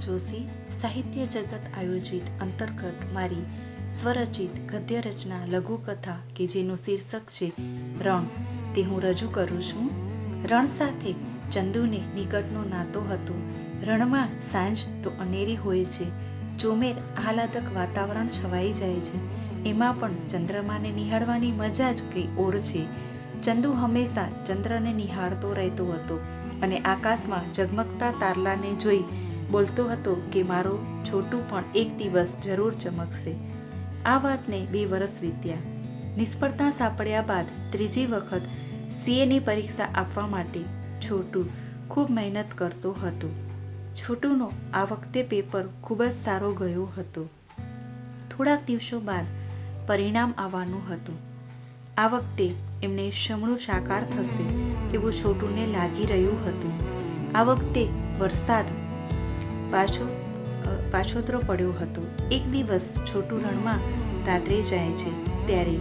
જોશી સાહિત્ય જગત આયોજિત અંતર્ગત મારી સ્વરચિત ગદ્ય રચના લઘુકથા કે જેનું શીર્ષક છે રણ, તે હું રજૂ કરું છું. રણ સાથે ચંદુને નિકટનો નાતો હતો. રણમાં સાંજ તો અનેરી હોય છે. ચોમેર આહલાદક વાતાવરણ છવાઈ જાય છે. એમાં પણ ચંદ્રમાને નિહાળવાની મજા જ કંઈ ઓર છે. ચંદુ હંમેશા ચંદ્રને નિહાળતો રહેતો હતો અને આકાશમાં ઝગમગતા તારલાને જોઈ બોલતો હતો કે મારો છોટું પણ એક દિવસ જરૂર ચમકશે. આ વાતને 2 વર્ષ વીત્યા. નિષ્ફળતા સાંપડ્યા બાદ ત્રીજી વખત સીએની પરીક્ષા આપવા માટે છોટું ખૂબ મહેનત કરતો હતો. છોટુનો આ વખતે પેપર ખૂબ જ સારો ગયો હતો. થોડાક દિવસો બાદ પરિણામ આવવાનું હતું. આ વખતે એમને સમણું સાકાર થશે એવું છોટુને લાગી રહ્યું હતું. આ વખતે વરસાદ પાછોતરો પડ્યો હતો. એક દિવસ છોટું રણમાં રાત્રે જાય છે ત્યારે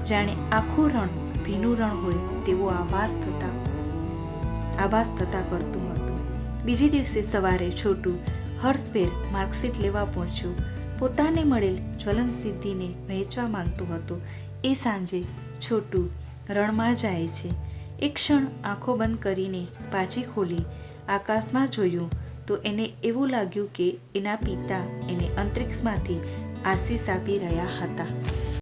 જાણે આખું રણ ભીનું રણ હોય તેવો આભાસ થતા કરતું હતું. બીજે દિવસે સવારે છોટું હર્ષભેર માર્કશીટ લેવા પહોંચ્યું. પોતાને મળેલ જ્વલન સિદ્ધિને વહેંચવા માંગતો હતો. એ સાંજે છોટું રણમાં જાય છે. એક ક્ષણ આંખો બંધ કરીને પાછી ખોલી આકાશમાં જોયું તો એને એવું લાગ્યું કે એના પિતા એને અંતરિક્ષમાંથી આશીષ આપી રહ્યા હતા.